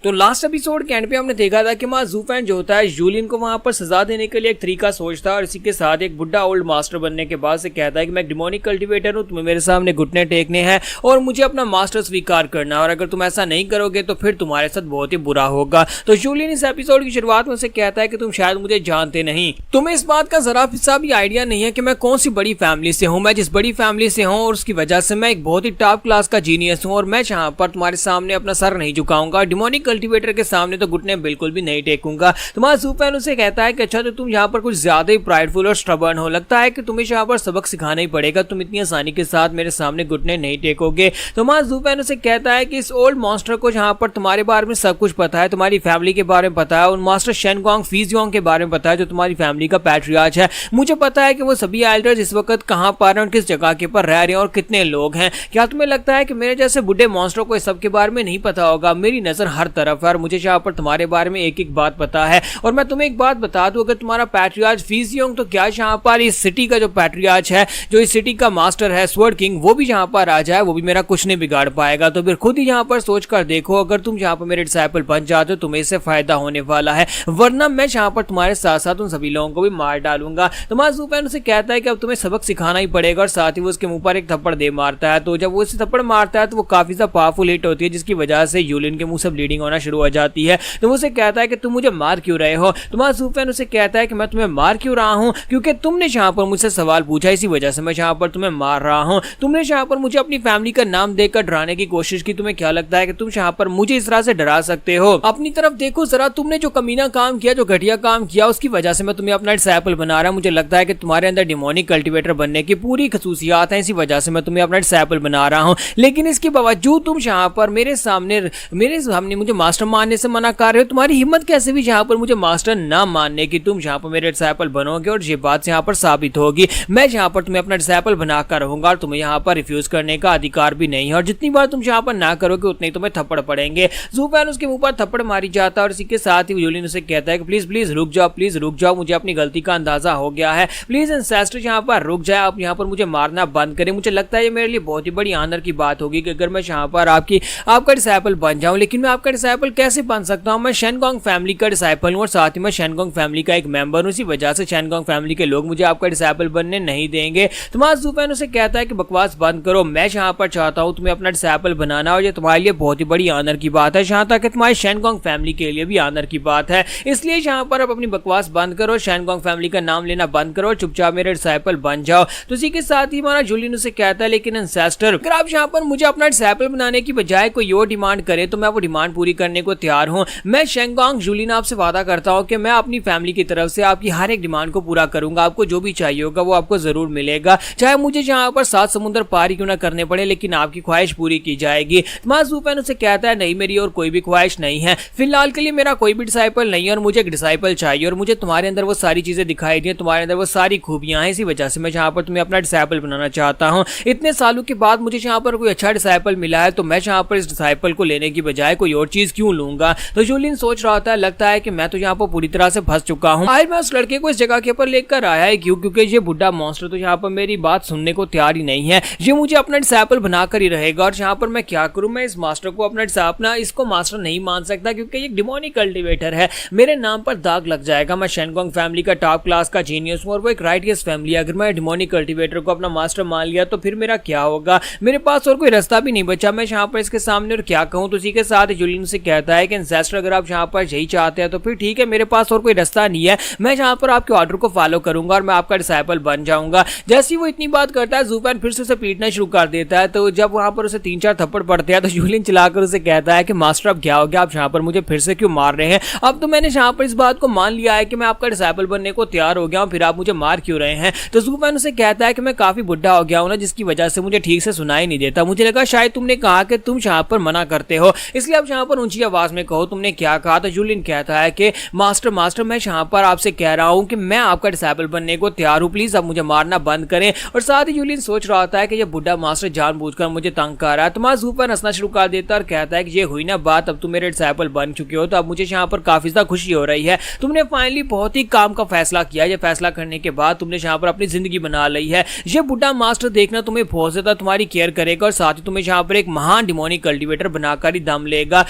तो last episode के and पे हमने देखा था कि जू फैन जो होता है जूलियन को वहां पर सजा देने के लिए एक तरीका सोचता है और इसी के साथ एक बुढ़ा ओल्ड मास्टर बनने के बाद से कहता है कि मैं एक डिमोनिक कल्टीवेटर हूं, तुम्हें मेरे सामने घुटने टेकने हैं और मुझे अपना मास्टर स्वीकार करना है और अगर तुम ऐसा नहीं करोगे तो फिर तुम्हारे साथ बहुत ही बुरा होगा। तो जूलियन इस एपिसोड की शुरुआत में उसे कहता है कि तुम शायद मुझे जानते नहीं, तुम्हें इस बात का जरा सा भी आइडिया नहीं है कि मैं कौन सी बड़ी फैमिली से हूँ। मैं जिस बड़ी फैमिली से हूँ और उसकी वजह से मैं एक बहुत ही टॉप क्लास का जीनियस हूँ और मैं यहाँ पर तुम्हारे सामने अपना सर नहीं झुकाऊंगा, डिमोनिक कल्टीवेटर के सामने तो घुटने बिल्कुल भी नहीं टेकूंगा। तुम्हारा जू फैन उसे कहता है कि अच्छा तो तुम यहाँ पर कुछ ज्यादा ही प्राइडफुल और स्टबर्न हो, लगता है कि तुम्हें यहाँ पर सबक सिखाना ही पड़ेगा, तुम इतनी आसानी के साथ मेरे सामने घुटने नहीं टेकोगे। तुम्हारा जू फैन उसे कहता है कि इस ओल्ड मॉन्स्टर को यहाँ पर तुम्हारे बारे में सब कुछ पता है, तुम्हारी फैमिली के बारे में पता है, उन मास्टर शेनगोंग फीजियोंग के बारे में पता है जो तुम्हारी फैमिली का पैट्रियार्च है। मुझे पता है कि वो सभी एल्डर्स इस वक्त कहां पर और किस जगह के पर रह रहे हैं और कितने लोग हैं। क्या तुम्हें लगता है कि मेरे जैसे बुढ़े मॉन्स्टर को इस सब के बारे में नहीं पता होगा? मेरी नजर हर तरफ है और मुझे यहाँ पर तुम्हारे बारे में एक एक बात पता है। और मैं तुम्हें एक बात बता दूं, अगर तुम्हारा पैट्रियार्च फीजियोंग, तो क्या यहाँ पर इस सिटी का जो पैट्रियार्च है, जो इस सिटी का मास्टर है स्वर्ड किंग, वो भी यहाँ पर आ जाए, वो भी मेरा कुछ नहीं बिगाड़ पाएगा। तो फिर खुद ही यहाँ पर सोच कर देखो, अगर तुम यहाँ पर मेरे डिसाइपल बन जाते हो तुम्हें इससे फायदा होने वाला है, वरना मैं यहाँ पर तुम्हारे साथ साथ उन सभी लोगों को भी मार डालूंगा। तुम्हारा जू फैन उसे कहता है कि अब तुम्हें सबक सिखाना ही पड़ेगा और साथ ही वो उसके मुंह पर एक थप्पड़ दे मारता है। तो जब वो इसे थप्पड़ मारता है तो वो काफी ज्यादा पावरफुल हिट होती है जिसकी वजह से जूलियन के मुंह से ब्लीडिंग होना शुरू हो जाती है। तो वो उसे कहता है कि तुम मुझे मार क्यों रहे हो? तुम्हारा जू फैन उसे कहता है कि मैं तुम्हें मार क्यों रहा हूं, क्योंकि तुमने यहाँ पर मुझसे सवाल पूछा, इसी वजह से मैं यहाँ पर तुम्हें मार रहा हूं। तुमने यहाँ पर मुझे अपनी फैमिली का नाम देकर डराने की कोशिश की, तुम्हें क्या लगता है कि तुम यहाँ पर मुझे इस तरह से डरा सकते हो? अपनी तरफ देखो जरा, तुमने जो कमीना काम किया, जो घटिया काम किया, उसकी वजह से मैं तुम्हें अपना डिसाइपल बना रहा हूं। मुझे लगता है कि तुम्हारे अंदर डिमोनिक कल्टीवेटर बनने की पूरी खसूसियात हैं, इसी वजह से मैं तुम्हें अपना डिसाइपल बना रहा हूं। लेकिन इसके बावजूद तुम यहाँ पर मेरे सामने मुझे मास्टर मानने से मना कर रहे हो। तुम्हारी हिम्मत कैसे भी यहाँ पर मुझे मास्टर ना मानने की, तुम यहाँ पर मेरे डिसाइपल बनोगे और ये बात यहाँ पर साबित होगी। मैं यहाँ पर तुम्हें अपना डिसाइपल बनाकर रहूंगा और तुम्हें यहाँ पर रिफ्यूज करने का अधिकार भी नहीं है और जितनी बार तुम यहाँ पर ना करोगे उतने ही तुम्हें थप्पड़ पड़ेंगे। जू फैन उसके मुंह पर थप्पड़ मारी जाता है और इसी के साथ ही जूलियन उसे कहता है कि प्लीज प्लीज रुक जाओ, प्लीज रुक जाओ, मुझे अपनी गलती का अंदाजा हो गया है, प्लीज एंसेस्टर यहाँ पर रुक जाए, आप यहाँ पर मुझे मारना बंद करें। मुझे लगता है ये मेरे लिए बहुत ही बड़ी ऑनर की बात होगी कि अगर मैं यहाँ पर आपका डिसाइपल बन जाऊं, लेकिन मैं आपका डिसाइपल कैसे बन सकता हूं? मैं शेनगोंग फैमिली का डिसाइपल हूं और साथ ही मैं शेनगोंग फैमिली का एक मेंबर हूं, इसी वजह से शेनगोंग फैमिली के लोग मुझे आपका डिसाइपल बनने नहीं देंगे। तुम्हारा जू फैन उसे कहता है कि बकवास बंद करो, मैं यहाँ पर चाहता हूं तुम्हें अपना डिसाइपल बनाना और ये तुम्हारे लिए बहुत ही बड़ी ऑनर की बात है, यहाँ तक कि तुम्हारे शेनगोंग फैमिली के लिए भी ऑनर की बात है। इसलिए यहाँ पर अब अपनी बकवास बंद करो, शेनगोंग फैमिली का नाम लेना बंद करो और चुपचाप मेरे डिसाइपल बन जाओ। तो इसी के साथ ही हमारा जूलियन उसे कहता है लेकिन एंसेस्टर, अगर आप यहाँ पर मुझे अपना डिसाइपल बनाने की बजाय कोई और डिमांड करे तो मैं वो डिमांड पूरी करने को तैयार हूँ। मैं शेनगोंग जूलियन आपसे वादा करता हूँ कि मैं अपनी फैमिली की तरफ से आपकी हर एक डिमांड को पूरा करूंगा, आपको जो भी चाहिए होगा वो आपको जरूर मिलेगा, चाहे मुझे यहाँ पर 7 समुद्र पार ही क्यों ना करने पड़े, लेकिन आपकी ख्वाहिश पूरी की जाएगी। तुम्हारा जू फैन उसे कहता है नहीं, मेरी और कोई भी ख्वाहिश नहीं है, फिलहाल के लिए मेरा कोई भी डिसाइपल नहीं है और मुझे एक डिसाइपल चाहिए और मुझे तुम्हारे अंदर वो सारी चीजें दिखाई दी, तुम्हारे अंदर वो सारी खूबियां हैं, इसी वजह से मैं यहाँ पर तुम्हें अपना डिसाइपल बनाना चाहता हूँ। इतने सालों के बाद मुझे यहाँ पर कोई अच्छा डिसाइपल मिला है तो मैं यहाँ पर इस डिसाइपल को लेने की बजाय कोई और चीज क्यों लूंगा? तो जूलियन सोच रहा था, लगता है कि मैं तो यहाँ पर पूरी तरह से फंस चुका हूँ। आज मैं उस लड़के को इस जगह के ऊपर लेकर आया है क्यों? क्योंकि ये बुढ़ा मॉन्स्टर तो यहाँ पर मेरी बात सुनने को तैयार ही नहीं है, ये मुझे अपना डिसाइपल बनाकर ही रहेगा और यहाँ पर मैं क्या करूँ? मैं इस मास्टर को अपना इसको मास्टर नहीं मान सकता क्योंकि ये डिमोनिक कल्टीवेटर है, मेरे नाम पर दाग लग जाएगा। मैं शेनगोंग फैमिली का टॉप क्लास का जीनियस हूँ और वो एक राइटियस फैमिली है, अगर मैं डिमोनिक कल्टीवेटर को अपना मास्टर मान लिया तो फिर मेरा क्या होगा? मेरे पास और कोई रास्ता भी नहीं बचा, मैं यहाँ पर इसके सामने और क्या कहूँ? तो इसी के साथ जूलियन से कहता है कि एंसेस्टर अगर आप यहाँ पर यही चाहते हैं तो फिर ठीक है, मेरे पास और कोई रास्ता नहीं है, मैं यहाँ पर आपके ऑर्डर को फॉलो करूंगा और मैं आपका डिसाइपल बन जाऊंगा। जैसे ही वो इतनी बात करता है जू फैन फिर से उसे पीटना शुरू कर देता है, तो जब वहां पर उसे 3-4 थप्पड़ पड़ते हैं तो जूलियन चिल्लाकर उसे कहता है कि मास्टर अब क्या हो गया, आप यहाँ पर मुझे फिर से क्यों मार रहे हैं? अब तो मैंने यहाँ पर इस बात को मान लिया है कि मैं आपका डिसाइपल बनने को तैयार हो गया हूँ, फिर आप मुझे मार क्यों रहे हैं? तो जू फैन उसे कहता है कि मैं काफी बुढ़ा हो गया हूँ ना, जिसकी वजह से मुझे ठीक से सुनाई नहीं देता, मुझे लगा शायद तुमने कहा कि तुम यहाँ पर मना करते हो, इसलिए आप यहाँ पर ऊंची आवाज में कहो तुमने क्या कहा। तो जूलियन कहता है कि मास्टर मैं यहाँ पर आपसे कह रहा हूँ कि मैं आपका डिसाइपल बनने को तैयार हूँ, प्लीज अब मुझे मारना बंद करें। और साथ ही जूलियन सोच रहा होता है कि ये बुढ़ा मास्टर जानबूझकर मुझे तंग कर रहा है। तुम्हारा जू फैन हंसना शुरू कर देता है और कहता है कि ये हुई ना बात, अब तुम मेरे डिसाइपल बन चुके हो तो अब मुझे यहाँ पर काफी ज्यादा खुशी हो रही है, तुमने फाइनली बहुत ही काम का फैसला किया, ये फैसला करने के बाद तुमने यहाँ पर अपनी जिंदगी बना ली है। ये बुढ़ा मास्टर देखना तुम्हें बहुत ज्यादा तुम्हारी केयर करेगा और साथ ही तुम्हें यहाँ पर एक महान डिमोनिक कल्टीवेटर बनाकर ही दम लेगा।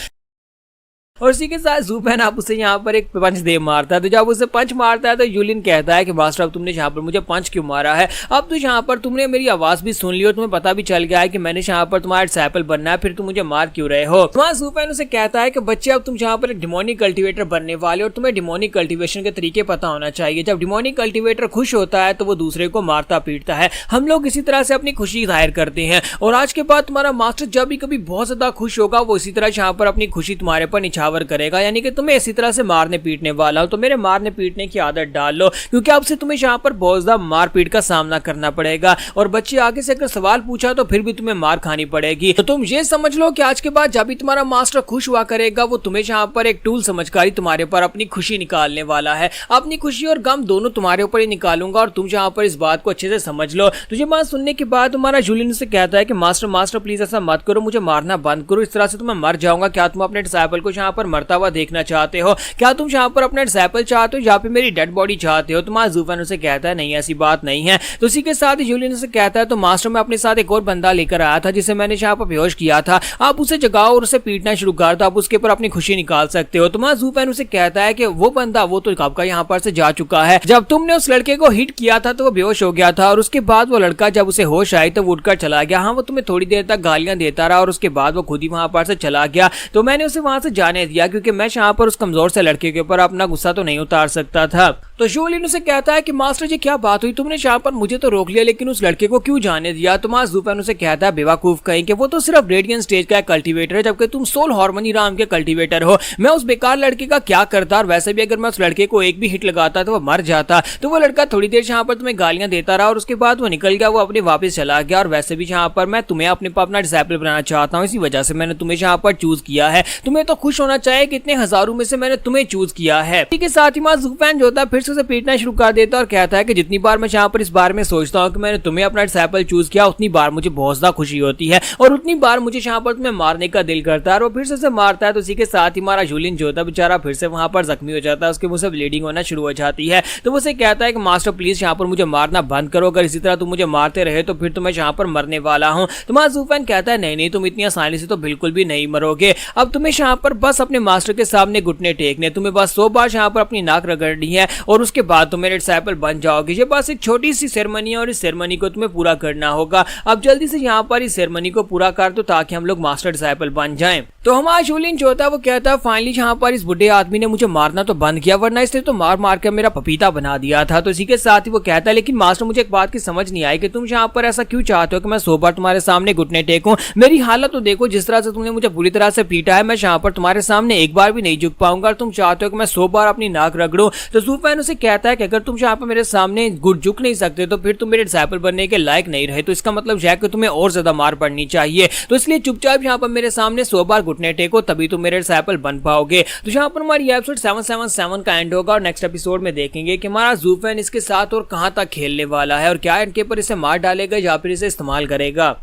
और इसी के साथ ज़ूफेन आप उसे यहाँ पर एक पंच दे मारता है। तो जब उसे पंच मारता है तो यूलिन कहता है कि मास्टर अब तुमने यहाँ पर मुझे पंच क्यों मारा है, अब तो यहाँ पर तुमने मेरी आवाज भी सुन ली और तुम्हें पता भी चल गया है कि मैंने यहाँ पर तुम्हारा डिसाइपल बनना है, फिर तुम मुझे मार क्यों रहे हो। वहाँ ज़ूफेन उसे कहता है कि बच्चे अब तुम यहाँ पर एक डिमोनिक कल्टिवेटर बनने वाले और तुम्हें डिमोनिक कल्टिवेशन के तरीके पता होना चाहिए। जब डिमोनिक कल्टिवेटर खुश होता है तो वो दूसरे को मारता पीटता है। हम लोग इसी तरह से अपनी खुशी जाहिर करते हैं और आज के बाद तुम्हारा मास्टर जब भी कभी बहुत ज्यादा खुश होगा वो इसी तरह यहाँ पर अपनी खुशी तुम्हारे पर निछावर करेगा, यानी कि तुम्हें इसी तरह से मारने पीटने वाला हो। तो मेरे मारने पीटने की आदत डाल लो क्योंकि अब से तुम्हें यहाँ पर बहुत ज्यादा मार पीट का सामना करना पड़ेगा और बच्चे आगे से अगर सवाल पूछा तो फिर भी तुम्हें मार खानी पड़ेगी। तो तुम ये समझ लो कि आज के बाद जब भी तुम्हारा मास्टर खुश हुआ करेगा वो तुम्हें यहाँ पर एक टूल समझकर तुम्हारे पर अपनी खुशी निकालने वाला है। अपनी खुशी और गम दोनों तुम्हारे ऊपर ही निकालूंगा और तुम यहाँ पर इस बात को अच्छे से समझ लो। तुझे बात सुनने के बाद तुम्हारा जूलियन से कहता है कि मास्टर प्लीज ऐसा मत करो, मुझे मारना बंद करो, इस तरह से तो मैं मर जाऊंगा। क्या तुम अपने डिसाइपल को यहाँ पर मरता हुआ देखना चाहते हो? क्या तुम यहाँ पर अपना डिसाइपल चाहते हो या फिर मेरी डेड बॉडी चाहते हो? तुम्हारा ज़ूफेन उसे कहता है नहीं ऐसी बात नहीं है। तो उसी के साथ ही जूलियन से कहता है तो मास्टर मैं अपने साथ एक और बंदा लेकर आया था जिसे मैंने यहाँ पर बेहोश किया था, आप उसे जगाओ और उसे पीटना शुरू कर दो, आप उसके ऊपर अपनी खुशी निकाल सकते हो। तुम्हारा ज़ूफेन उसे कहता है कि वो बंदा वो तो कब का यहाँ पर से जा चुका है, जब तुमने उस लड़के को हिट किया था तो वो बेहोश हो गया था और उसके बाद वो लड़का जब उसे होश आई तो वो उठकर चला गया। हाँ वो तुम्हें थोड़ी देर तक गालियां देता रहा और उसके बाद वो खुद ही वहां पर से चला गया, तो मैंने उसे वहां से जाने दिया क्योंकि मैं यहाँ पर उस कमजोर से लड़के के ऊपर अपना गुस्सा तो नहीं उतार सकता था। तो जूलियन उसे कहता है कि मास्टर जी क्या बात हुई, तुमने यहाँ पर मुझे तो रोक लिया लेकिन उस लड़के को क्यों जाने दिया? तुम्हारा ज़ूफेन उसे कहता है बेवकूफ कहीं कि वो तो सिर्फ रेडियंट स्टेज का कल्टीवेटर है जबकि तुम सोल हार्मनी राम के कल्टीवेटर हो। मैं उस बेकार लड़के का क्या करता, और वैसे भी अगर मैं उस लड़के को एक भी हिट लगाता तो वो मर जाता। तो वो लड़का थोड़ी देर यहाँ पर तुम्हें गालियां देता रहा और उसके बाद वो निकल गया, वो अपने वापस चला गया। और वैसे भी यहाँ पर मैं तुम्हें अपना डिसाइपल बनाना चाहता हूँ, इसी वजह से मैंने तुम्हें यहाँ पर चूज किया है। तुम्हें तो खुश होना चाहिए कि इतने हजारों में से मैंने तुम्हें चूज किया है। ठीक है, साथ ही मां ज़ूफेन जो होता है फिर से उसे पीटना शुरू कर देता और कहता है कि जितनी बार मैं यहाँ पर इस बारे में सोचता हूँ कि मैंने तुम्हें अपना डिसाइपल चूज किया उतनी बार मुझे बहुत ज्यादा खुशी होती है और उतनी बार मुझे यहाँ पर तुम्हें मारने का दिल करता है। और वो फिर से उसे मारता है तो उसी के साथ ही हमारा जूलियन जो होता है बेचारा फिर से वहां पर जख्मी हो जाता है, उसके मुंह से ब्लीडिंग होना शुरू हो जाती है। तो वो उसे कहता है कि मास्टर प्लीज यहाँ पर मुझे मारना बंद करो, अगर इसी तरह तुम मुझे मारते रहे तो फिर तो मैं यहाँ पर मरने वाला हूँ। तो मां ज़ूफेन कहता है नहीं तुम इतनी आसानी से तो बिल्कुल भी नहीं मरोगे, अब तुम्हें यहाँ पर बस अपने मास्टर के सामने घुटने टेकने, तुम्हें बस 100 बार यहाँ पर अपनी नाक रगड़नी है और उसके बाद तुम मेरे डिसाइपल बन जाओगे। ये बस एक छोटी सी सेरेमनी है और इस सेरेमनी को तुम्हें पूरा करना होगा। अब जल्दी से यहाँ पर इस सेरेमनी को पूरा कर दो ताकि हम लोग मास्टर डिसाइपल बन जाएं। तो हमारा जूलियन जो होता है वो कहता है फाइनली यहाँ पर इस बुढ़े आदमी ने मुझे मारना तो बंद किया, वरना इसने तो मार मार कर मेरा पपीता बना दिया था। तो इसी के साथ ही वो कहता है लेकिन मास्टर मुझे एक बात की समझ नहीं आई कि तुम यहाँ पर ऐसा क्यों चाहते हो कि मैं 100 बार तुम्हारे सामने घुटने टेकूं? मेरी हालत तो देखो, जिस तरह से तुमने मुझे पूरी तरह से पीटा है, मैं यहाँ पर तुम्हारे सामने एक बार भी नहीं झुक पाऊंगा और तुम चाहते हो कि मैं 100 बार अपनी नाक रगड़ूं। तो ज़ूफेन उसे कहता है कि अगर तुम यहाँ पर मेरे सामने झुक नहीं सकते तो फिर तुम मेरे डिसाइपल बनने के लायक नहीं रहे, तो इसका मतलब यह कि तुम्हें और ज्यादा मार पड़नी चाहिए। तो इसलिए चुपचाप यहाँ पर मेरे सामने 100 बार घुटने टेको, तभी तुम मेरे डिसाइपल बन पाओगे। तो यहाँ पर हमारी एपिसोड 777 का एंड होगा और नेक्स्ट एपिसोड में देखेंगे कि हमारा ज़ूफेन इसके साथ और कहां तक खेलने वाला है और क्या इनके पर इसे मार डालेगा या फिर इसे इस्तेमाल करेगा।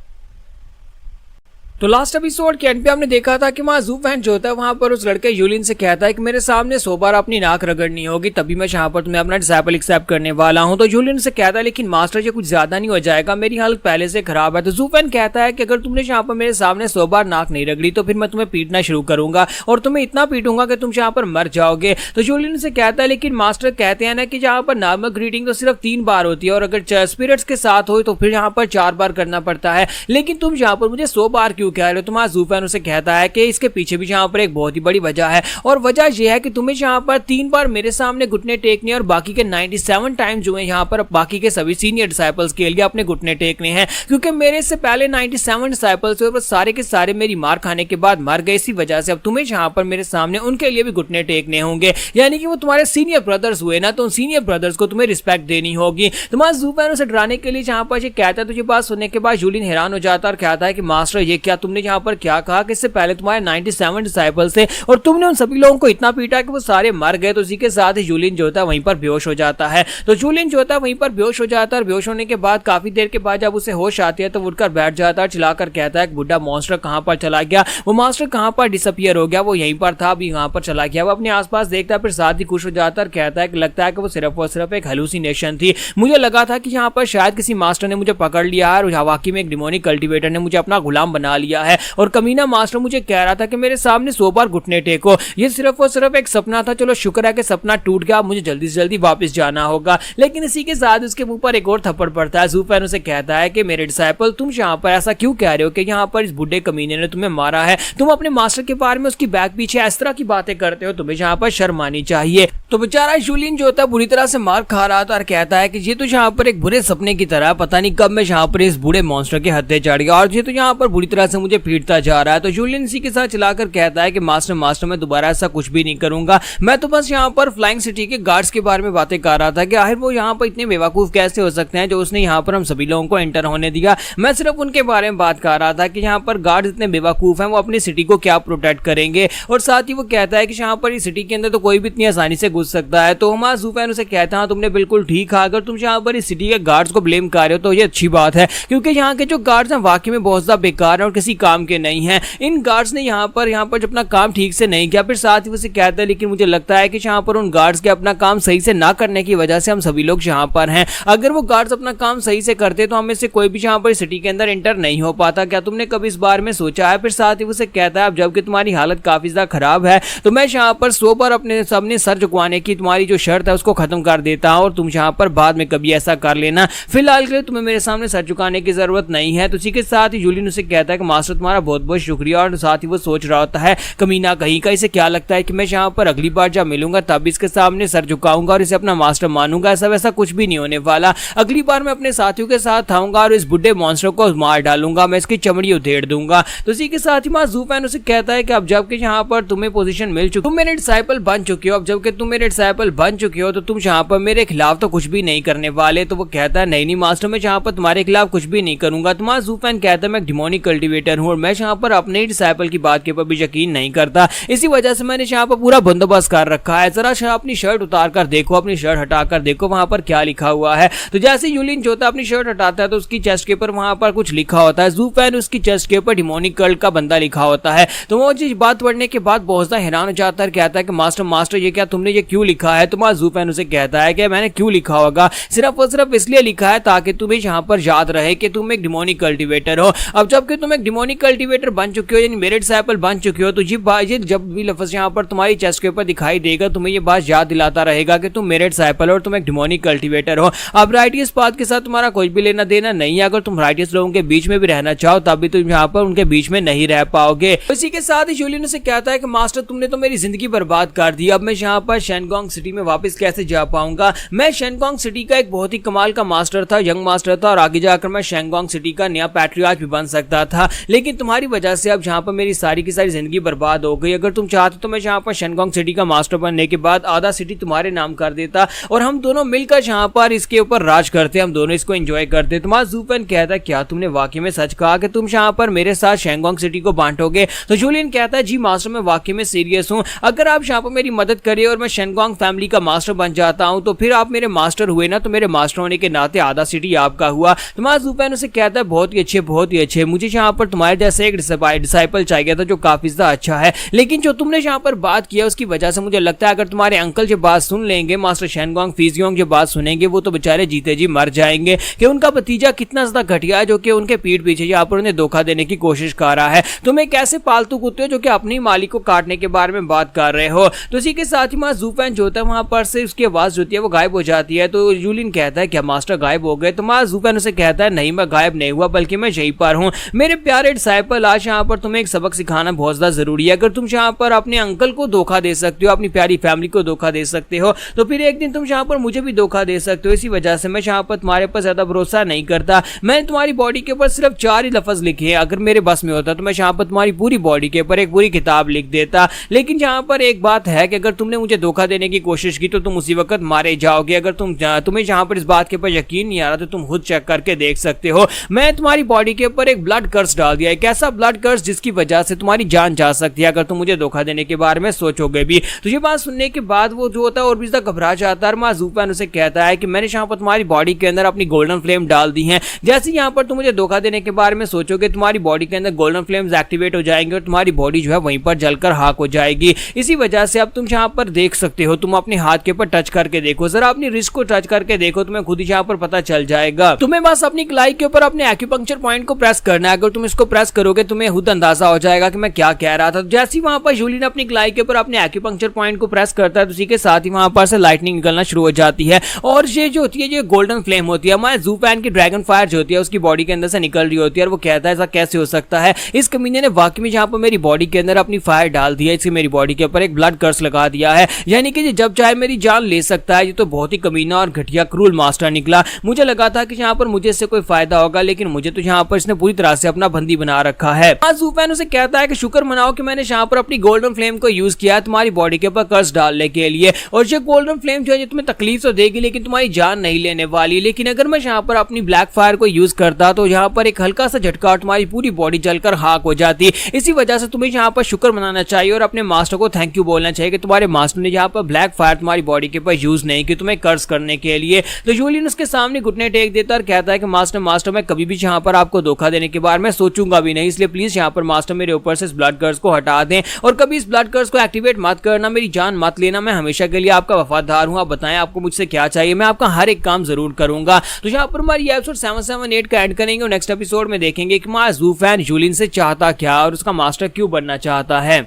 तो लास्ट एपिसोड के एंड पे हमने देखा था कि ज़ूफेन जो होता है वहां पर उस लड़के यूलिन से कहता है कि मेरे सामने 100 बार अपनी नाक रगड़नी होगी तभी मैं यहाँ पर तुम्हें अपना डिसाइपल एक्सेप्ट करने वाला हूं। तो यूलिन से कहता है लेकिन मास्टर ये कुछ ज्यादा नहीं हो जाएगा, मेरी हालत पहले से खराब है। तो ज़ूफेन कहता है कि अगर तुमने यहाँ पर मेरे सामने 100 बार नाक नहीं रगड़ी तो फिर मैं तुम्हें पीटना शुरू करूंगा और तुम्हें इतना पीटूंगा कि तुम यहाँ पर मर जाओगे। तो यूलिन से कहता है लेकिन मास्टर कहते हैं ना कि यहाँ पर नॉर्मल ग्रीटिंग तो सिर्फ 3 बार होती है और अगर स्पिरिट्स के साथ हो तो फिर यहाँ पर 4 बार करना पड़ता है, लेकिन तुम यहाँ पर मुझे 100 बार क्यों कह रहे हो? तुम्हारा ज़ूफेन उसे कहता है कि इसके पीछे भी यहाँ पर एक बहुत ही बड़ी वजह है और वजह यह है कि तुम्हें यहाँ पर 3 बार मेरे सामने घुटने टेकने और बाकी के 97 टाइम जो है यहाँ पर बाकी के सभी सीनियर डिसाइपल्स के लिए अपने घुटने टेकने हैं, क्योंकि मेरे से पहले 97 डिसाइपल्स और सारे के सारे मेरी मार खाने के बाद मर गए। इसी वजह से अब तुम्हें यहाँ पर मेरे सामने उनके लिए भी घुटने टेकने होंगे, यानी कि वो तुम्हारे सीनियर ब्रदर्स हुए ना, तो उन सीनियर ब्रदर्स को तुम्हें रिस्पेक्ट देनी होगी। तुम्हारा ज़ूफेन उसे डराने के लिए यहाँ पर ये कहता है। तो ये बात सुनने के बाद जूलियन हैरान हो जाता है और कहता है कि मास्टर ये क्या तुमने यहाँ पर क्या कहा कि इससे पहले तुम्हारे 97 डिसाइपल्स थे और तुमने उन सभी लोगों को इतना पीटा कि वो सारे मर गए। तो इसी के साथ ही जूलियन जो होता है वहीं पर बेहोश हो जाता है। तो जूलियन जो होता है वहीं पर बेहोश हो जाता है और बेहोश होने के बाद काफी देर के बाद जब उसे होश आती है तो उठकर बैठ जाता है, चिल्लाकर कहता है कि बुढ़ा मॉन्स्टर कहां पर चला गया, वो मास्टर कहां पर डिसअपियर हो गया, वो यहीं पर था अभी यहाँ पर चला गया। वो अपने आसपास देखता है फिर साथ ही खुश हो जाता है और कहता है कि लगता है कि वो सिर्फ और सिर्फ एक हेलुसिनेशन थी, मुझे लगा था कि यहाँ पर शायद किसी मास्टर ने मुझे पकड़ लिया है और वाकई में एक डिमोनिक कल्टिवेटर ने मुझे अपना गुलाम बना लिया है और कमीना मास्टर मुझे कह रहा था कि मेरे सामने 100 बार घुटने टेको। ये सिर्फ और सिर्फ एक सपना था। चलो शुक्र है कि सपना टूट गया, मुझे जल्दी से जल्दी वापस जाना होगा। लेकिन इसी के साथ उसके मुंह पर एक और थप्पड़ पड़ता है। ज़ूफेन उसे कहता है कि मेरे डिसाइपल, तुम यहाँ पर ऐसा क्यों कह रहे हो कि यहाँ पर इस बुढ़े कमीने ने तुम्हें मारा है? तुम अपने मास्टर के बारे में उसकी बैक पीछे इस तरह की बातें करते हो, तुम्हें यहाँ पर शर्म आनी चाहिए। तो बेचारा जूलियन जो होता है बुरी तरह से मार खा रहा था और कहता है कि ये तो यहाँ पर एक बुरे सपने की तरह, पता नहीं कब मैं यहाँ पर इस बूढ़े मॉन्स्टर के हत्थे चढ़ गया और ये तो यहाँ पर बुरी तरह से मुझे पीटता जा रहा है। तो जूलियन इसी के साथ चलाकर कहता है कि मास्टर मैं दोबारा ऐसा कुछ भी नहीं करूंगा। मैं तो बस यहाँ पर फ्लाइंग सिटी के गार्ड्स के बारे में बातें कर रहा था कि आखिर वो यहाँ पर इतने बेवकूफ कैसे हो सकते हैं जो उसने यहाँ पर हम सभी लोगों को एंटर होने दिया। मैं सिर्फ उनके बारे में बात कर रहा था कि यहाँ पर गार्ड्स इतने बेवकूफ हैं, वो अपनी सिटी को क्या प्रोटेक्ट करेंगे। और साथ ही वो कहता है कि यहाँ पर इस सिटी के अंदर तो कोई भी इतनी आसानी से घुस सकता है। तो हमारा ज़ूफेन उसे कहता है तुमने बिल्कुल ठीक कहा, अगर तुम यहाँ पर इस सिटी के गार्ड्स को ब्लेम कर रहे हो तो ये अच्छी बात है, क्योंकि यहाँ के जो गार्ड्स हैं वाकई में बहुत ज्यादा बेकार हैं और किसी काम के नहीं है। इन गार्ड्स ने यहाँ पर जब अपना काम ठीक से नहीं किया। फिर साथ ही उसे कहता है लेकिन मुझे लगता है कि यहाँ पर उन गार्ड्स के अपना काम सही से ना करने की वजह से हम सभी लोग यहाँ पर हैं। अगर वो गार्ड्स अपना काम सही से करते तो हमें से कोई भी यहाँ पर सिटी के अंदर एंटर नहीं हो पाता। क्या तुमने कभी इस बारे में सोचा है? फिर साथ ही उसे कहता है अब जबकि तुम्हारी हालत काफी ज्यादा खराब है तो मैं यहाँ पर 100 बार अपने सामने सर झुकवाने की तुम्हारी जो शर्त है उसको खत्म कर देता हूँ और तुम यहाँ पर बाद में कभी ऐसा कर लेना। फिलहाल के लिए तुम्हें मेरे सामने सर झुकाने की जरूरत नहीं है। तो इसी के साथ ही जूलियन उसे कहता है कि मास्टर तुम्हारा बहुत बहुत शुक्रिया। और साथ ही वो सोच रहा होता है कमीना कहीं का, इसे क्या लगता है कि मैं यहाँ पर अगली बार जब मिलूंगा तब इसके सामने सर झुकाऊंगा और इसे अपना मास्टर मानूंगा? ऐसा वैसा कुछ भी नहीं होने वाला। अगली बार मैं अपने साथियों के साथ आऊंगा और इस बुढ़े मॉन्स्टर को मार डालूंगा, मैं इसकी चमड़ी उधेड़ दूंगा। तो इसी के साथ ही ज़ूफेन उसे कहता है कि अब जबकि यहाँ पर तुम्हें पोजीशन मिल चुकी, तुम मेरे डिसाइपल बन चुके हो, अब जबकि तुम मेरे डिसाइपल बन चुके हो तो तुम यहाँ पर मेरे खिलाफ तो कुछ भी नहीं करने वाले। तो वो कहता है नहीं मास्टर, मैं यहाँ पर तुम्हारे खिलाफ कुछ भी नहीं करूंगा। तुम्हारा ज़ूफेन कहता है मैं डिमोनिक कल्टीवेटर हूँ और मैं यहाँ पर अपने ही डिसाइपल की बात के ऊपर भी यकीन नहीं करता। इसी वजह से मैंने यहाँ पर पूरा बंदोबस्त कर रखा है। जरा अपनी शर्ट उतार कर देखो, अपनी शर्ट हटाकर देखो वहां पर क्या लिखा हुआ है। तो जैसे जूलियन जो होता है अपनी शर्ट हटाता है तो उसकी चेस्ट के ऊपर वहां पर कुछ लिखा होता है। ज़ूफेन उसकी चेस्ट के ऊपर डिमोनिक कल्ट का बंदा लिखा होता है। तो वो चीज बात पढ़ने के बाद बहुत ज्यादा हैरान हो जाता है, कहता है कि मास्टर ये क्या तुमने ये क्यों लिखा है? तुम्हारा ज़ूफेन उसे कहता है कि मैंने क्यों लिखा होगा, सिर्फ और सिर्फ इसलिए लिखा है ताकि तुम्हें यहाँ पर याद रहे कि तुम एक डिमोनिक कल्टीवेटर हो। अब जबकि तुम एक डिमोनिक कल्टीवेटर बन चुके हो यानी मेरे डिसाइपल बन चुके हो तो ये जब भी लफ्ज यहाँ पर तुम्हारी चेस्ट के ऊपर दिखाई देगा तुम्हें ये बात याद दिलाता रहेगा कि तुम मेरे डिसाइपल हो और तुम एक डिमोनिक कल्टीवेटर हो। अब राइटियस बात के साथ तुम्हारा कोई भी लेना देना नहीं है। अगर तुम राइटियस लोगों के बीच में भी रहना चाहो तब भी तुम यहाँ पर उनके बीच में नहीं रह पाओगे। इसी के साथ ही जूलियन से कहता है कि मास्टर तुमने तो मेरी जिंदगी बर्बाद कर दी, अब मैं यहाँ पर शेनगोंग सिटी में वापस कैसे जा पाऊंगा? मैं शेनगोंग सिटी का एक बहुत ही कमाल का मास्टर था, यंग मास्टर था और आगे जाकर मैं शेनगोंग सिटी का नया पैट्रियार्च भी बन सकता था, लेकिन तुम्हारी वजह से अब यहाँ पर मेरी सारी की सारी जिंदगी बर्बाद हो गई। अगर तुम चाहते तो मैं यहाँ पर शेनगोंग सिटी का मास्टर बनने के बाद आधा सिटी तुम्हारे नाम कर देता और हम दोनों मिलकर यहाँ पर इसके ऊपर राज करते, हम दोनों इसको एंजॉय करते। तुम्हारा ज़ूफेन कहता है क्या तुमने वाकई में सच कहा कि तुम यहाँ पर मेरे साथ शेनगोंग सिटी को बांटोगे? तो जूलियन कहता है जी मास्टर मैं वाकई में सीरियस हूँ, अगर आप यहाँ पर मेरी मदद करिए और मैं शेनगोंग फैमिली का मास्टर बन जाता हूँ तो फिर आप मेरे मास्टर हुए ना, तो मेरे मास्टर होने के नाते आधा सिटी आपका हुआ। तुम्हारा ज़ूफेन उसे कहता है बहुत ही अच्छे, मुझे यहाँ पर तुम्हारे जैसे एक डिसाइपल चाहिए था जो काफी ज्यादा अच्छा है, लेकिन जो तुमने यहाँ पर बात किया उसकी वजह से मुझे लगता है अगर तुम्हारे अंकल जो बात सुन लेंगे, मास्टर शेनगोंग फिजियोंग जो बात सुनेंगे वो तो बेचारे जीते जी मर जाएंगे कि उनका भतीजा कितना ज्यादा घटिया है जो कि उनके पीठ पीछे यहाँ पर उन्हें धोखा देने की कोशिश कर रहा है। तुम एक ऐसे पालतू कुत्ते हो जो कि अपनी मालिक को काटने के बारे में बात कर रहे हो। तो इसी के साथ ही मां ज़ूफेन जो होता है वहां पर से उसकी आवाज जो होती है वो गायब हो जाती है। तो जूलियन कहता है क्या मास्टर गायब हो गए? तो मां ज़ूफेन उसे कहता है नहीं मैं गायब नहीं हुआ बल्कि मैं यहीं पर हूँ। मेरे प्यारे डिसाइपल आज यहाँ पर तुम्हें एक सबक सिखाना बहुत ज्यादा जरूरी है। अगर तुम यहाँ पर अपने अंकल को धोखा दे सकते हो, अपनी प्यारी फैमिली को धोखा दे सकते हो, तो फिर एक दिन तुम यहाँ पर मुझे भी धोखा दे सकते हो। इसी वजह से मैं यहाँ पर तुम्हारे पर ज्यादा भरोसा नहीं करता। मैंने तुम्हारी बॉडी के ऊपर सिर्फ 4 ही लफ्ज लिखे हैं, अगर मेरे बस में होता तो मैं यहाँ पर तुम्हारी पूरी बॉडी के ऊपर एक पूरी किताब लिख देता। लेकिन यहाँ पर एक बात है कि अगर तुमने मुझे धोखा देने की कोशिश की तो तुम उसी वक्त मारे जाओगे। अगर तुम्हें यहाँ पर इस बात के ऊपर यकीन नहीं आ रहा तो तुम खुद चेक करके देख सकते हो। मैं तुम्हारी बॉडी के ऊपर एक ब्लड कर्स डाल दिया, एक ऐसा ब्लड कर्स जिसकी वजह से तुम्हारी जान जा सकती है अगर तुम मुझे धोखा देने के बारे में सोचोगे भी। तो ये बात सुनने के बाद वो जो होता है और भी ज्यादा घबरा जाता है। मां ज़ूफेन उसे कहता है कि मैंने यहाँ पर तुम्हारी बॉडी के अंदर अपनी गोल्डन फ्लेम डाल दी है, जैसे यहाँ पर तुम मुझे धोखा देने के बारे में सोचोगे तुम्हारी बॉडी के अंदर गोल्डन फ्लेम्स एक्टिवेट हो जाएंगे और तुम्हारी बॉडी जो है वहीं पर जलकर खाक हो जाएगी। इसी वजह से अब तुम यहाँ पर देख सकते सकते हो, तुम अपने हाथ के ऊपर टच करके देखो, जरा अपनी रिस्ट को टच करके देखो, तुम्हें खुद ही यहाँ पर पता चल जाएगा। तुम्हें बस अपनी कलाई के ऊपर अपने एक्यूपंक्चर पॉइंट को प्रेस करना है। अगर तुम इसको प्रेस करोगे तुम्हें खुद अंदाजा हो जाएगा कि मैं क्या कह रहा था। जैसे ही वहां पर जूलिन अपनी कलाई के ऊपर अपने एक्यूपंक्चर पॉइंट को प्रेस करता है तो उसी के साथ ही वहां पर से लाइटनिंग निकलना शुरू हो जाती है और ये जो होती है ये गोल्डन फ्लेम होती है, हमारे जू फैन की ड्रैगन फायर जो होती है उसकी बॉडी के अंदर से निकल रही होती है। और वो कहता है ऐसा कैसे हो सकता है, इस कमीने ने वाकई में जहां पर मेरी बॉडी के अंदर अपनी फायर डाल दी है, इससे मेरी बॉडी के ऊपर एक ब्लड कर्स लगा दिया है, यानी कि जब चाहे मेरी जान ले सकता है। ये तो बहुत ही कमीना और घटिया क्रूल मास्टर निकला। मुझे लगा था कि यहाँ पर मुझे इससे कोई फायदा होगा, लेकिन मुझे तो यहाँ पर इसने पूरी तरह से अपना बंदी बना रखा है। जू फैन उसे कहता है कि शुक्र मनाओ कि मैंने यहाँ पर अपनी गोल्डन फ्लेम को यूज किया तुम्हारी बॉडी के ऊपर कर्स डालने के लिए, और ये गोल्डन फ्लेम जो है तुम्हें तकलीफ तो देगी लेकिन तुम्हारी जान नहीं लेने वाली। लेकिन अगर मैं यहाँ पर अपनी ब्लैक फायर को यूज करता तो यहाँ पर एक हल्का सा झटका और तुम्हारी पूरी बॉडी जलकर खाक हो जाती। इसी वजह से तुम्हें यहाँ पर शुक्र मनाना चाहिए और अपने मास्टर को थैंक यू बोलना चाहिए कि तुम्हारे मास्टर ने यहाँ पर ब्लैक फायर तुम्हारी बॉडी के ऊपर यूज नहीं की तुम्हें कर्स करने के लिए। तो जूलियन उसके सामने घुटने टेक देता और कहता है कि मास्टर मैं कभी भी यहाँ पर आपको धोखा देने के बारे में सोचूंगा भी नहीं, इसलिए प्लीज यहाँ पर मास्टर मेरे ऊपर से इस ब्लड कर्स को हटा दें और कभी इस ब्लड कर्स को एक्टिवेट मत करना, मेरी जान मत लेना, मैं हमेशा के लिए आपका वफादार हूँ। आप बताएं आपको मुझसे क्या चाहिए, मैं आपका हर एक काम जरूर करूंगा। तो यहाँ पर हमारी एपिसोड 778 का एंड करेंगे और नेक्स्ट एपिसोड में देखेंगे कि हमारा जू फैन जूलियन से चाहता क्या और उसका मास्टर क्यों बनना चाहता है।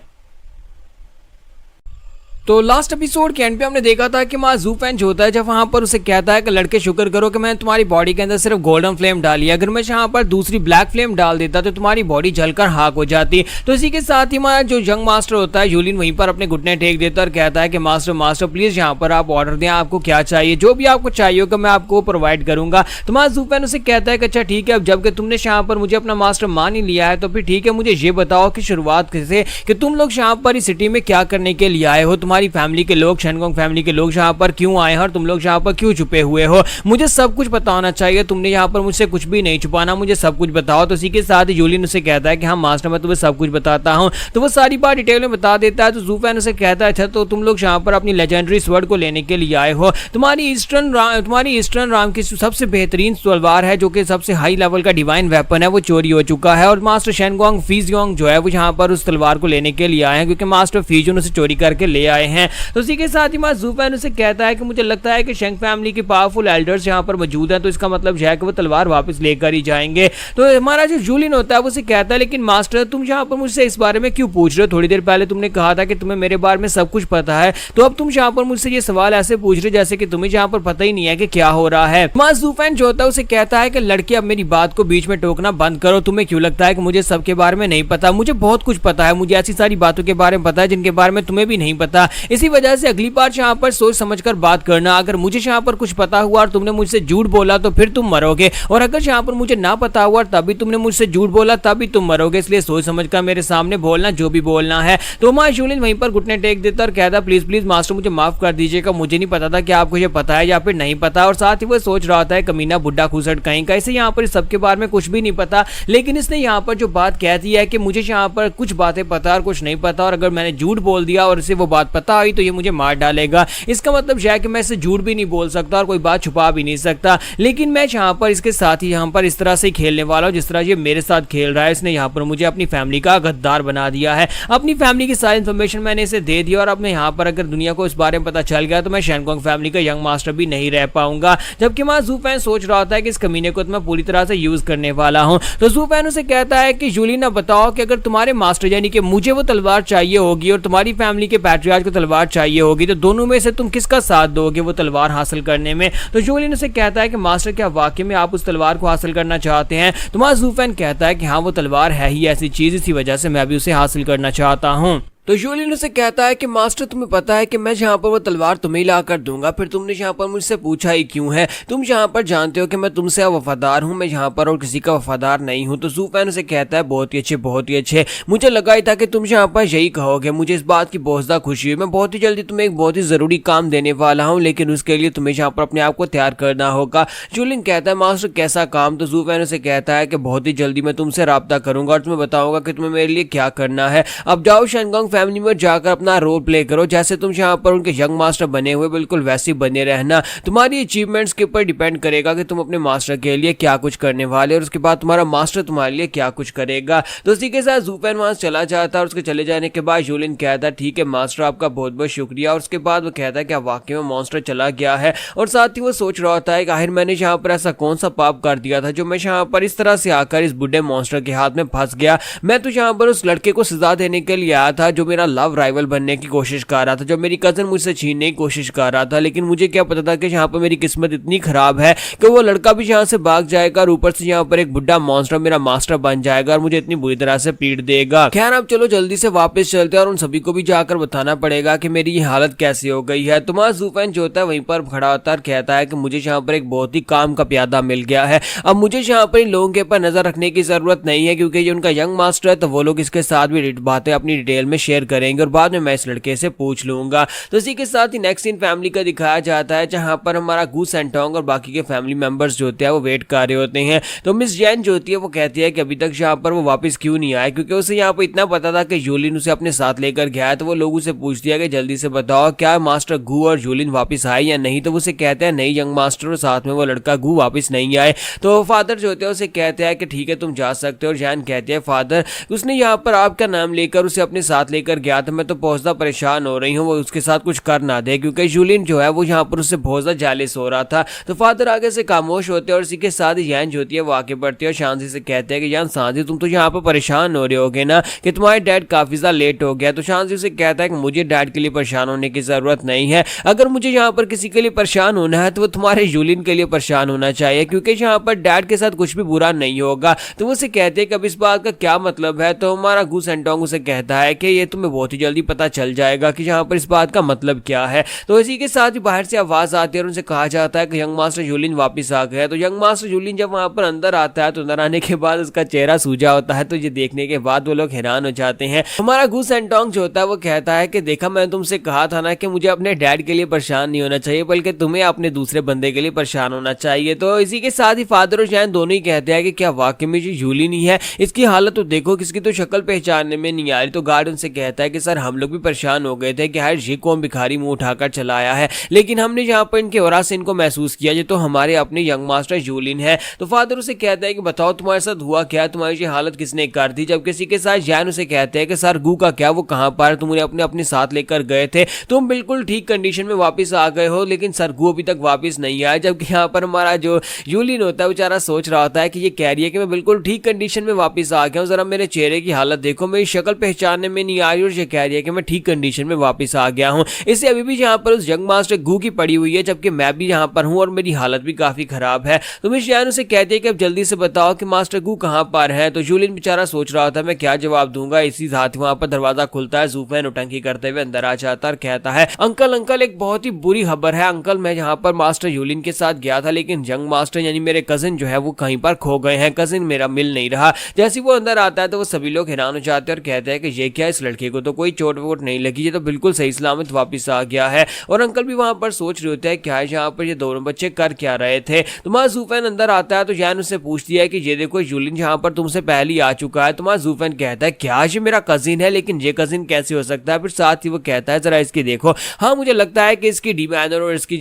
तो लास्ट एपिसोड के एंड पे हमने देखा था कि जू फैन जो होता है जब वहां पर उसे कहता है कि लड़के शुक्र करो कि मैंने तुम्हारी बॉडी के अंदर सिर्फ गोल्डन फ्लेम डाली है, अगर मैं यहाँ पर दूसरी ब्लैक फ्लेम डाल देता तो तुम्हारी बॉडी जलकर खाक हो जाती। तो इसी के साथ ही हमारा जो यंग मास्टर होता है जूलियन वहीं पर अपने घुटने टेक देता और कहता है कि मास्टर प्लीज यहाँ पर आप ऑर्डर दें, आपको क्या चाहिए, जो भी आपको चाहिए होगा मैं आपको प्रोवाइड करूंगा। तो जू फैन उसे कहता है कि अच्छा ठीक है, अब जबकि तुमने यहाँ पर मुझे अपना मास्टर मान ही लिया है तो फिर ठीक है, मुझे ये बताओ कि शुरुआत कैसे कि तुम लोग यहाँ पर इस सिटी में क्या करने के लिए आए हो, तुम्हारी फैमिली के लोग शेनगोंग फैमिली के लोग यहाँ पर क्यों आए हैं और तुम लोग यहाँ पर क्यों छुपे हुए हो, मुझे सब कुछ पता होना चाहिए, तुमने यहाँ पर मुझसे कुछ भी नहीं छुपाना, मुझे सब कुछ बताओ। तो इसी के साथ जूलियन उसे कहता है कि हाँ मास्टर मैं तुम्हें सब कुछ बताता हूँ। तो वो सारी बात डिटेल में बता देता है। तो जू फैन उसे कहता है अच्छा तो तुम लोग यहाँ पर अपनी लेजेंडरी स्वर्ड को लेने के लिए आए हो, तुम्हारी ईस्टर्न राम की सबसे बेहतरीन तलवार है जो कि सबसे हाई लेवल का डिवाइन वेपन है, वो चोरी हो चुका है और मास्टर शेनगोंग फीजियोंग जो है वो यहाँ पर उस तलवार को लेने के लिए आए हैं क्योंकि मास्टर फीजियोन उसे चोरी करके ले आए हैं। तो इसी के साथ ही जू फैन उसे कहता है कि मुझे लगता है कि शेंग फैमिली के पावरफुल एल्डर्स यहाँ पर मौजूद हैं, तो इसका मतलब है कि वो तलवार वापस लेकर ही जाएंगे। तो हमारा जो जूलियन होता है वो उसे कहता है लेकिन मास्टर तुम यहाँ पर मुझसे इस बारे में क्यों पूछ रहे हो, थोड़ी देर पहले तुमने कहा था कि तुम्हें मेरे बारे में सब कुछ पता है, तो अब तुम यहाँ पर मुझसे ये सवाल ऐसे पूछ रहे जैसे कि तुम्हें यहाँ पर पता ही नहीं है कि क्या हो रहा है। जू फैन जो होता है उसे कहता है कि लड़के अब मेरी बात को बीच में टोकना बंद करो, तुम्हें क्यों लगता है कि मुझे सबके बारे में नहीं पता, मुझे बहुत कुछ पता है, मुझे ऐसी सारी बातों के बारे में पता है जिनके बारे में तुम्हें भी नहीं पता। इसी वजह से अगली बार यहाँ पर सोच समझकर बात करना, अगर मुझे यहाँ पर कुछ पता हुआ और तुमने मुझसे झूठ बोला तो फिर तुम मरोगे, और अगर यहाँ पर मुझे ना पता हुआ तभी तुमने मुझसे झूठ बोला तभी तुम मरोगे, इसलिए सोच समझकर मेरे सामने बोलना जो भी बोलना है। तो हमारा जूलियन वहीं पर घुटने टेक देता और कहता प्लीज मास्टर मुझे माफ कर दीजिएगा, मुझे नहीं पता था कि आपको ये पता है या फिर नहीं पता। और साथ ही वो सोच रहा था कमीना बुड्ढा खुसट कहीं का, इसे यहाँ पर सबके बारे में कुछ भी नहीं पता, लेकिन इसने यहाँ पर जो बात कहती है कि मुझे यहाँ पर कुछ बातें पता और कुछ नहीं पता, और अगर मैंने झूठ बोल दिया और इसे वो बात पता आई तो ये मुझे मार डालेगा, इसका मतलब है कि मैं इसे झूठ भी नहीं बोल सकता और कोई बात छुपा भी नहीं सकता। लेकिन मैं यहाँ पर इसके साथ ही यहाँ पर इस तरह से खेलने वाला हूँ जिस तरह ये मेरे साथ खेल रहा है। इसने यहाँ पर मुझे अपनी फैमिली का गद्दार बना दिया है, अपनी फैमिली की सारी इन्फॉर्मेशन मैंने इसे दे दी, और अब मैं यहाँ पर अगर दुनिया को इस बारे में पता चल गया तो मैं शेनगोंग फैमिली का यंग मास्टर भी नहीं रह पाऊंगा। जबकि जू फैन सोच रहा था कि इस कमीने को तो मैं पूरी तरह से यूज करने वाला हूँ। तो जू फैन उसे कहता है कि जूलियन बताओ कि अगर तुम्हारे मास्टर यानी कि मुझे वो तलवार चाहिए होगी और तुम्हारी फैमिली के पैट्रियार्च को तलवार चाहिए होगी, तो दोनों में से तुम किसका साथ दोगे वो तलवार हासिल करने में। तो जूलियन उसे कहता है कि मास्टर क्या वाकई में आप उस तलवार को हासिल करना चाहते हैं। तो जू फैन कहता है कि हाँ वो तलवार है ही ऐसी चीज, इसी वजह से मैं भी उसे हासिल करना चाहता हूँ। तो जूलियन उसे कहता है कि मास्टर तुम्हें पता है कि मैं यहाँ पर वो तलवार तुम्हें ला कर दूंगा, फिर तुमने यहाँ पर मुझसे पूछा ही क्यों है, तुम यहाँ पर जानते हो कि मैं तुमसे वफादार हूँ, मैं यहाँ पर और किसी का वफादार नहीं हूँ। तो जू फैन उसे कहता है बहुत ही अच्छे, मुझे लगा ही था कि तुम यहाँ पर यही कहोगे, मुझे इस बात की बहुत ज्यादा खुशी हुई, मैं बहुत ही जल्दी तुम्हें एक बहुत ही जरूरी काम देने वाला हूँ, लेकिन उसके लिए तुम्हें यहाँ पर अपने आप को तैयार करना होगा। जूलियन कहता है मास्टर कैसा काम। तो जू फैन उसे कहता है कि बहुत ही जल्दी मैं तुमसे राब्ता करूंगा और तुम्हें बताऊंगा कि तुम्हें मेरे लिए क्या करना है। अब जाओ शेनगोंग फैमिली में जाकर अपना रोल प्ले करो, जैसे तुम यहाँ पर उनके यंग मास्टर बने हुए बिल्कुल वैसे बने रहना। तुम्हारी अचीवमेंट्स के ऊपर डिपेंड करेगा कि तुम अपने मास्टर के लिए क्या कुछ करने वाले और उसके बाद तुम्हारा मास्टर तुम्हारे लिए क्या कुछ करेगा। तो इसी के साथ ज़ूफेन वहां चला जाता और उसके चले जाने के बाद यूलिन कहता ठीक है मास्टर आपका बहुत बहुत शुक्रिया। और उसके बाद वो कहता है कि वाकई में मॉन्स्टर चला गया है और साथ ही वो सोच रहा होता है कि आखिर मैंने यहाँ पर ऐसा कौन सा पाप कर दिया था जो मैं यहाँ पर इस तरह से आकर इस बुढ़े मॉन्स्टर के हाथ में फंस गया। मैं तो यहाँ पर उस लड़के को सजा देने के लिए आया था जो मेरा लव राइवल बनने की कोशिश कर रहा था, जो मेरी कजन मुझसे छीनने की कोशिश कर रहा था, लेकिन मुझे क्या पता था कि यहाँ पर मेरी किस्मत इतनी खराब है कि वो लड़का भी यहाँ से भाग जाएगा और ऊपर से यहाँ पर एक बुढ़ा मॉन्स्टर मेरा मास्टर बन जाएगा और मुझे इतनी बुरी तरह से पीट देगा। खैर अब चलो जल्दी से वापस चलते हैं और उन सभी को भी जाकर बताना पड़ेगा कि मेरी ये हालत कैसी हो गई है। तुम्हारा ज़ूफेन जो होता है वहीं पर खड़ा होता है और कहता है कि मुझे यहाँ पर एक बहुत ही काम का प्यादा मिल गया है, अब मुझे यहाँ पर इन लोगों के ऊपर नजर रखने की जरूरत नहीं है क्योंकि ये उनका यंग मास्टर है, तो वो लोग इसके साथ भी बातें अपनी डिटेल में शेयर करेंगे और बाद में मैं इस लड़के से पूछ लूंगा। तो इसी के साथ ही नेक्स्ट सीन फैमिली का दिखाया जाता है जहां पर हमारा गू सेंटोंग और बाकी के फैमिली मेंबर्स जो होते हैं वो वेट कर रहे होते हैं। तो मिस जैन जो होती है वो कहती है कि अभी तक यहाँ पर वो वापस क्यों नहीं आए, क्योंकि उसे यहाँ पर इतना पता था कि यूलिन उसे अपने साथ लेकर गया है। तो वो लोगों से पूछ दिया कि जल्दी से बताओ क्या मास्टर गू और यूलिन वापस आए या नहीं। तो वो उसे कहते हैं नहीं यंग मास्टर और साथ में वो लड़का गू वापस नहीं आए। तो फादर जो होते हैं उसे कहते हैं कि ठीक है तुम जा सकते हो। और जैन कहते हैं फादर उसने यहाँ पर आपका नाम लेकर उसे अपने साथ लेकर गया था, मैं तो बहुत ज्यादा परेशान हो रही हूँ वो उसके साथ कुछ कर ना दे, क्योंकि यूलिन जो है वो यहाँ पर उससे बहुत ज्यादा जेलस हो रहा था। तो फादर आगे से खामोश होते हैं और इसी के साथ ही जैन जो होती है वो आगे बढ़ती है और शांति से कहते हैं कि जान शांति तुम तो यहाँ पर परेशान हो रहे होगे ना कि तुम्हारे डैड काफी ज्यादा लेट हो गया। तो शांति से कहता है कि मुझे डैड के लिए परेशान होने की जरूरत नहीं है, अगर मुझे यहाँ पर किसी के लिए परेशान होना है तो वो तुम्हारे यूलिन के लिए परेशान होना चाहिए, क्योंकि यहाँ पर डैड के साथ कुछ भी बुरा नहीं होगा। तो वो उसे कहते हैं कि अब इस बात का क्या मतलब है। तो हमारा गू सेंटोंग उसे कहता है कि ये तुम्हें बहुत ही जल्दी पता चल जाएगा कि यहाँ पर इस बात का मतलब क्या है। तो इसी के साथ ही बाहर से आवाज आती है और उनसे कहा जाता है कि यंग मास्टर यूलिन वापस आ गया। तो यंग मास्टर यूलिन जब वहां पर अंदर आता है तो अंदर आने के बाद उसका चेहरा सूजा होता है, तो ये देखने के बाद वो लोग हैरान हो जाते हैं। हमारा गू सेंटोंग जो होता है वो कहता है कि देखा मैंने तुमसे कहा था ना कि मुझे अपने डैड के लिए परेशान नहीं होना चाहिए बल्कि तुम्हें अपने दूसरे बंदे के लिए परेशान होना चाहिए। तो इसी के साथ ही फादर और जैन दोनों ही कहते हैं कि क्या वाकई में जो यूलिन ही है, इसकी हालत तो देखो, किसकी तो शक्ल पहचानने में नहीं आ रही। तो गार्ड उनसे कहता है कि सर हम लोग भी परेशान हो गए थे कि यार ये कौन भिखारी मुंह उठाकर चला आया है, लेकिन हमने यहाँ पर इनके औरा से इनको महसूस किया ये तो हमारे अपने यंग मास्टर यूलिन है। तो फादर उसे कहता है कि बताओ तुम्हारे साथ हुआ क्या, तुम्हारी ये हालत किसने कर दी। जब किसी के साथ जैन उसे कहते हैं कि सर गू का क्या, वो कहाँ पर, तुम उन्हें अपने साथ लेकर गए थे, तुम बिल्कुल ठीक कंडीशन में वापस आ गए हो, लेकिन सर गू अभी तक वापस नहीं आया। जबकि यहाँ पर हमारा जो यूलिन होता है बेचारा सोच रहा होता है कि ये कह रही है कि मैं बिल्कुल ठीक कंडीशन में वापस आ गया हूँ, जरा मेरे चेहरे की हालत देखो, मेरी शक्ल पहचानने में नहीं आ रही और ये कह रही है कि मैं ठीक कंडीशन में वापस आ गया हूँ। इससे अभी भी यहाँ पर उस यंग मास्टर गू की पड़ी हुई है, जबकि मैं भी यहाँ पर हूँ और मेरी हालत भी काफी खराब है। तो मिस जैन उसे कहती है कि अब जल्दी से बताओ कि मास्टर गू कहाँ पर है। तो यूलिन बेचारा सोच रहा था मैं क्या जवाब दूंगा। इसी साथ वहां पर दरवाजा खुलता है, ज़ूफेन उटंकी करते हुए अंदर आ जाता और कहता है अंकल अंकल एक बहुत ही बुरी खबर है अंकल, मैं यहाँ पर मास्टर यूलिन के साथ गया था लेकिन यंग मास्टर यानी मेरे कजिन जो है वो कहीं पर खो गए हैं, कजिन मेरा मिल नहीं रहा। जैसे वो अंदर आता है तो वो सभी लोग हैरान हो जाते हैं और कहते हैं कि ये क्या, इस लड़के को तो कोई चोट वोट नहीं लगी, ये तो बिल्कुल सही सलामत वापस आ गया है। और अंकल भी वहां पर सोच रहे होते हैं क्या है यहाँ पर ये दोनों बच्चे कर क्या रहे थे। तुम्हारा ज़ूफेन अंदर आता है तो जैन उससे पूछती है कि ये देखो यूलिन यहाँ पर तुमसे पहले ही आ चुका है। तुम्हारा ज़ूफेन कहता है क्या ये मेरा कजिन है, लेकिन ये कजिन कैसे हो सकता है। फिर साथ ही वो कहता है जरा इसकी देखो, हाँ मुझे लगता है कि इसकी डिमांडर और इसकी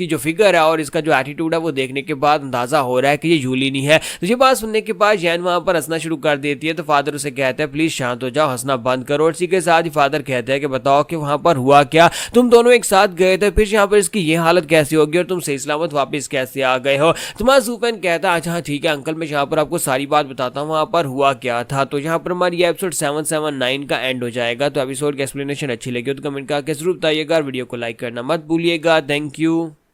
जो फिगर है और इसका जो एटीट्यूड है वो देखने के बाद अंदाजा हो रहा है कि ये यूलिन ही है। तो ये बात सुनने के बाद जैन वहां पर हंसना शुरू कर देती है। तो फादर उसे कहते हैं प्लीज शांत हो जाओ, हंसना बंद करो। और इसी के साथ ही फादर कहते हैं कि बताओ कि वहां पर हुआ क्या, तुम दोनों एक साथ गए थे, फिर यहाँ पर इसकी ये हालत कैसी होगी और तुम सही सलामत वापस कैसे आ गए हो। तुम्हारा ज़ूफेन कहता है अच्छा ठीक है अंकल, मैं यहाँ पर आपको सारी बात बताता हूँ वहां पर हुआ क्या था। तो यहाँ पर हमारी एपिसोड 779 का एंड हो जाएगा। तो एपिसोड की एक्सप्लेनेशन अच्छी लगी हो तो कमेंट करके जरूर बताइएगा, वीडियो को लाइक करना मत भूलिएगा। Thank you.